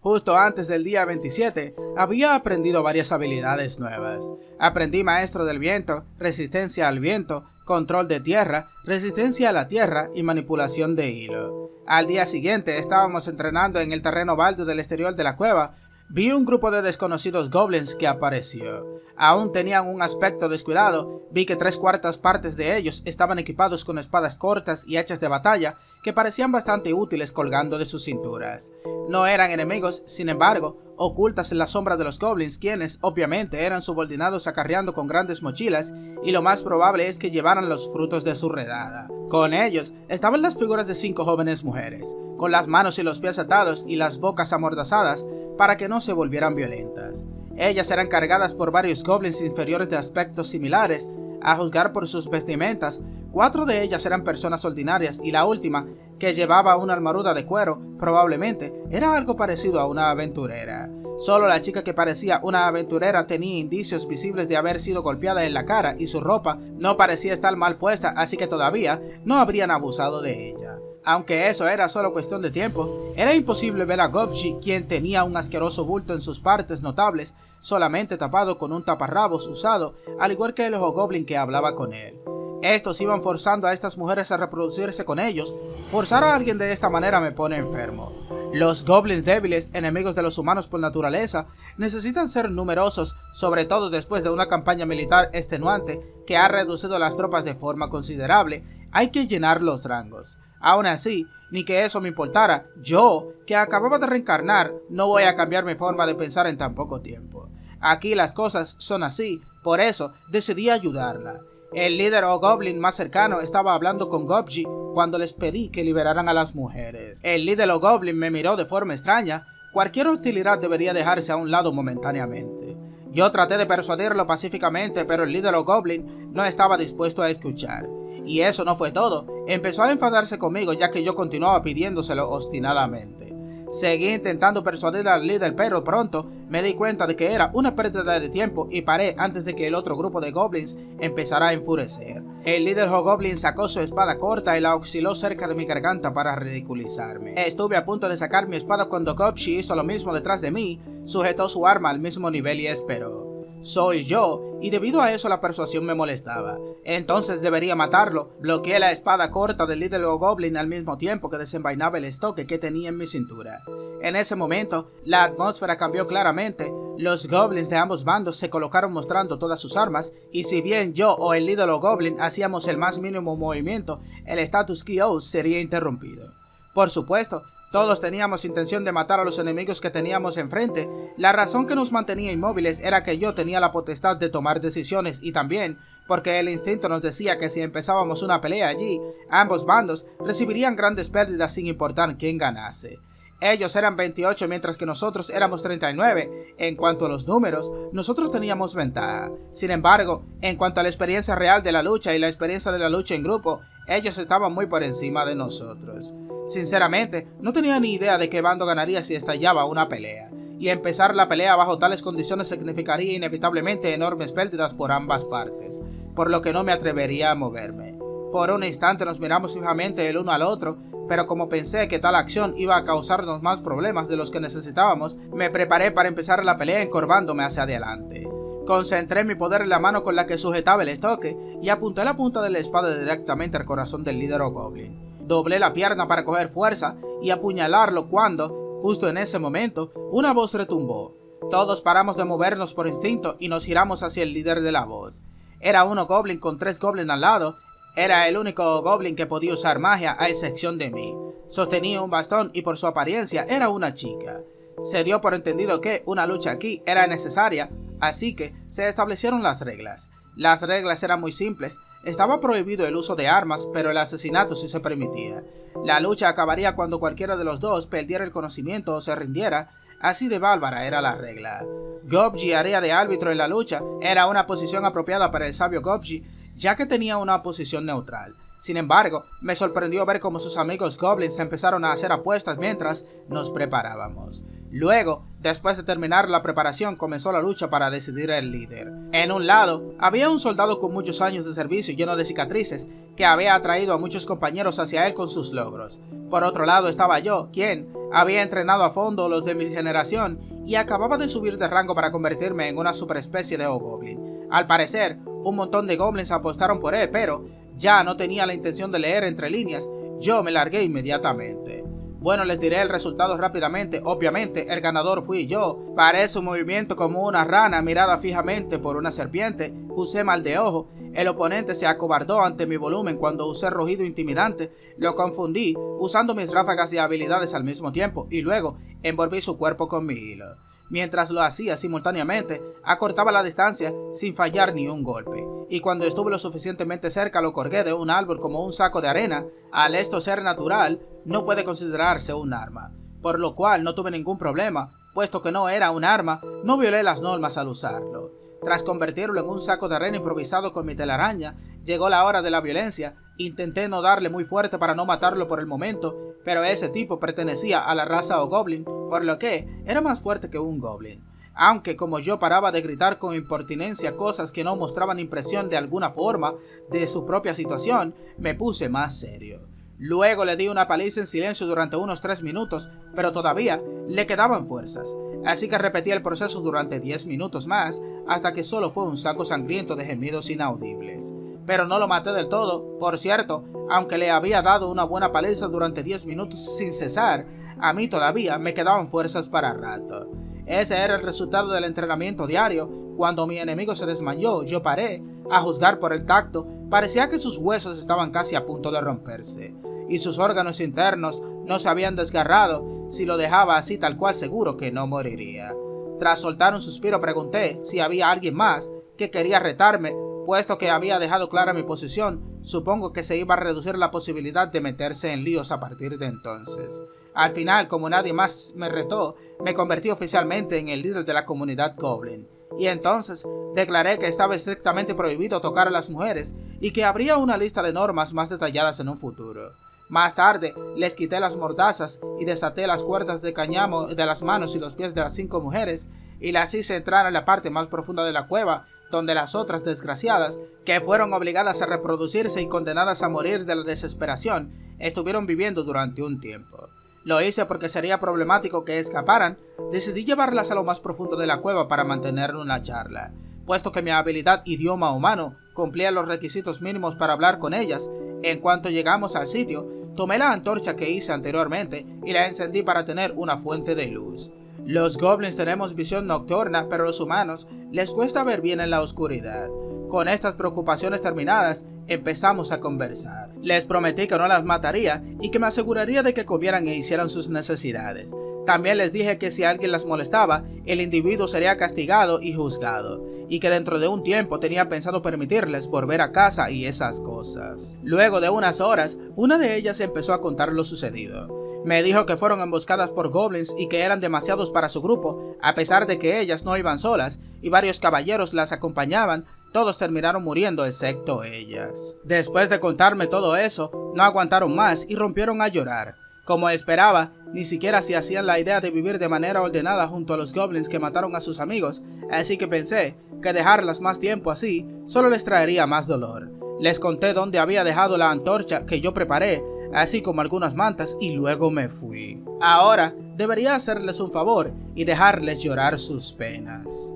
Justo antes del día 27, había aprendido varias habilidades nuevas. Aprendí Maestro del Viento, Resistencia al Viento, Control de Tierra, Resistencia a la Tierra y Manipulación de Hilo. Al día siguiente estábamos entrenando en el terreno baldio del exterior de la cueva. Vi un grupo de desconocidos goblins que apareció. Aún tenían un aspecto descuidado. Vi que 3/4 partes de ellos estaban equipados con espadas cortas y hachas de batalla que parecían bastante útiles colgando de sus cinturas. No eran enemigos, sin embargo, ocultas en la sombra de los goblins, quienes obviamente eran subordinados acarreando con grandes mochilas, y lo más probable es que llevaran los frutos de su redada. Con ellos estaban las figuras de 5 jóvenes mujeres, con las manos y los pies atados y las bocas amordazadas para que no se volvieran violentas. Ellas eran cargadas por varios goblins inferiores de aspectos similares. A juzgar por sus vestimentas, 4 de ellas eran personas ordinarias y la última, que llevaba una armadura de cuero, probablemente era algo parecido a una aventurera. Solo la chica que parecía una aventurera tenía indicios visibles de haber sido golpeada en la cara y su ropa no parecía estar mal puesta, así que todavía no habrían abusado de ella. Aunque eso era solo cuestión de tiempo, era imposible ver a Gobji, quien tenía un asqueroso bulto en sus partes notables, solamente tapado con un taparrabos usado, al igual que el Hobgoblin que hablaba con él. Estos iban forzando a estas mujeres a reproducirse con ellos. Forzar a alguien de esta manera me pone enfermo. Los goblins débiles, enemigos de los humanos por naturaleza, necesitan ser numerosos, sobre todo después de una campaña militar extenuante que ha reducido las tropas de forma considerable. Hay que llenar los rangos. Aún así, ni que eso me importara, yo, que acababa de reencarnar, no voy a cambiar mi forma de pensar en tan poco tiempo. Aquí las cosas son así, por eso decidí ayudarla. El líder o goblin más cercano estaba hablando con Gobji cuando les pedí que liberaran a las mujeres. El líder o goblin me miró de forma extraña. Cualquier hostilidad debería dejarse a un lado momentáneamente. Yo traté de persuadirlo pacíficamente, pero el líder o goblin no estaba dispuesto a escuchar. Y eso no fue todo, empezó a enfadarse conmigo ya que yo continuaba pidiéndoselo obstinadamente. Seguí intentando persuadir al líder, pero pronto me di cuenta de que era una pérdida de tiempo y paré antes de que el otro grupo de goblins empezara a enfurecer. El líder Hobgoblin sacó su espada corta y la osciló cerca de mi garganta para ridiculizarme. Estuve a punto de sacar mi espada cuando Gobji hizo lo mismo detrás de mí, sujetó su arma al mismo nivel y esperó. Soy yo, y debido a eso la persuasión me molestaba. Entonces debería matarlo. Bloqueé la espada corta del líder Goblin al mismo tiempo que desenvainaba el estoque que tenía en mi cintura. En ese momento, la atmósfera cambió claramente. Los goblins de ambos bandos se colocaron mostrando todas sus armas, y si bien yo o el líder Goblin hacíamos el más mínimo movimiento, el status quo sería interrumpido. Por supuesto, todos teníamos intención de matar a los enemigos que teníamos enfrente. La razón que nos mantenía inmóviles era que yo tenía la potestad de tomar decisiones y también porque el instinto nos decía que si empezábamos una pelea allí, ambos bandos recibirían grandes pérdidas sin importar quién ganase. Ellos eran 28 mientras que nosotros éramos 39. En cuanto a los números, nosotros teníamos ventaja. Sin embargo, en cuanto a la experiencia real de la lucha y la experiencia de la lucha en grupo, ellos estaban muy por encima de nosotros. Sinceramente, no tenía ni idea de qué bando ganaría si estallaba una pelea, y empezar la pelea bajo tales condiciones significaría inevitablemente enormes pérdidas por ambas partes, por lo que no me atrevería a moverme. Por un instante nos miramos fijamente el uno al otro, pero como pensé que tal acción iba a causarnos más problemas de los que necesitábamos, me preparé para empezar la pelea encorvándome hacia adelante. Concentré mi poder en la mano con la que sujetaba el estoque y apunté la punta de la espada directamente al corazón del líder Goblin. Doblé la pierna para coger fuerza y apuñalarlo cuando, justo en ese momento, una voz retumbó. Todos paramos de movernos por instinto y nos giramos hacia el líder de la voz. Era uno goblin con 3 goblins al lado. Era el único goblin que podía usar magia a excepción de mí. Sostenía un bastón y por su apariencia era una chica. Se dio por entendido que una lucha aquí era necesaria, así que se establecieron las reglas. Las reglas eran muy simples. Estaba prohibido el uso de armas, pero el asesinato sí se permitía. La lucha acabaría cuando cualquiera de los dos perdiera el conocimiento o se rindiera. Así de bárbara era la regla. Gobji haría de árbitro en la lucha. Era una posición apropiada para el sabio Gobji, ya que tenía una posición neutral. Sin embargo, me sorprendió ver cómo sus amigos goblins empezaron a hacer apuestas mientras nos preparábamos. Luego, después de terminar la preparación, comenzó la lucha para decidir el líder. En un lado, había un soldado con muchos años de servicio lleno de cicatrices que había atraído a muchos compañeros hacia él con sus logros. Por otro lado estaba yo, quien había entrenado a fondo los de mi generación y acababa de subir de rango para convertirme en una superespecie de Hobgoblin. Al parecer, un montón de goblins apostaron por él, pero ya no tenía la intención de leer entre líneas. Yo me largué inmediatamente. Bueno, les diré el resultado rápidamente. Obviamente, el ganador fui yo. Paré su movimiento como una rana mirada fijamente por una serpiente. Usé mal de ojo. El oponente se acobardó ante mi volumen cuando usé rugido intimidante. Lo confundí usando mis ráfagas de habilidades al mismo tiempo y luego envolví su cuerpo con mi hilo. Mientras lo hacía simultáneamente, acortaba la distancia sin fallar ni un golpe. Y cuando estuve lo suficientemente cerca lo colgué de un árbol como un saco de arena. Al esto ser natural, no puede considerarse un arma, por lo cual no tuve ningún problema, puesto que no era un arma, no violé las normas al usarlo. Tras convertirlo en un saco de arena improvisado con mi telaraña, llegó la hora de la violencia. Intenté no darle muy fuerte para no matarlo por el momento, pero ese tipo pertenecía a la raza Hobgoblin, por lo que era más fuerte que un goblin. Aunque como yo paraba de gritar con impertinencia cosas que no mostraban impresión de alguna forma de su propia situación, me puse más serio. Luego le di una paliza en silencio durante unos 3 minutos, pero todavía le quedaban fuerzas, así que repetí el proceso durante 10 minutos más, hasta que solo fue un saco sangriento de gemidos inaudibles. Pero no lo maté del todo. Por cierto, aunque le había dado una buena paliza durante 10 minutos sin cesar, a mí todavía me quedaban fuerzas para rato. Ese era el resultado del entrenamiento diario. Cuando mi enemigo se desmayó, yo paré. A juzgar por el tacto, parecía que sus huesos estaban casi a punto de romperse, y sus órganos internos no se habían desgarrado. Si lo dejaba así tal cual, seguro que no moriría. Tras soltar un suspiro, pregunté si había alguien más que quería retarme. Puesto que había dejado clara mi posición, supongo que se iba a reducir la posibilidad de meterse en líos a partir de entonces. Al final, como nadie más me retó, me convertí oficialmente en el líder de la comunidad Goblin. Y entonces declaré que estaba estrictamente prohibido tocar a las mujeres y que habría una lista de normas más detalladas en un futuro. Más tarde, les quité las mordazas y desaté las cuerdas de cáñamo de las manos y los pies de las 5 mujeres y las hice entrar en la parte más profunda de la cueva, donde las otras desgraciadas, que fueron obligadas a reproducirse y condenadas a morir de la desesperación, estuvieron viviendo durante un tiempo. Lo hice porque sería problemático que escaparan. Decidí llevarlas a lo más profundo de la cueva para mantener una charla. Puesto que mi habilidad idioma humano cumplía los requisitos mínimos para hablar con ellas, en cuanto llegamos al sitio, tomé la antorcha que hice anteriormente y la encendí para tener una fuente de luz. Los goblins tenemos visión nocturna, pero a los humanos les cuesta ver bien en la oscuridad. Con estas preocupaciones terminadas, empezamos a conversar. Les prometí que no las mataría y que me aseguraría de que comieran e hicieran sus necesidades. También les dije que si alguien las molestaba, el individuo sería castigado y juzgado, y que dentro de un tiempo tenía pensado permitirles volver a casa y esas cosas. Luego de unas horas, una de ellas empezó a contar lo sucedido. Me dijo que fueron emboscadas por goblins y que eran demasiados para su grupo, a pesar de que ellas no iban solas, y varios caballeros las acompañaban. Todos terminaron muriendo excepto ellas. Después de contarme todo eso, no aguantaron más y rompieron a llorar. Como esperaba, ni siquiera se hacían la idea de vivir de manera ordenada junto a los goblins que mataron a sus amigos, así que pensé que dejarlas más tiempo así solo les traería más dolor. Les conté dónde había dejado la antorcha que yo preparé, así como algunas mantas, y luego me fui. Ahora debería hacerles un favor y dejarles llorar sus penas.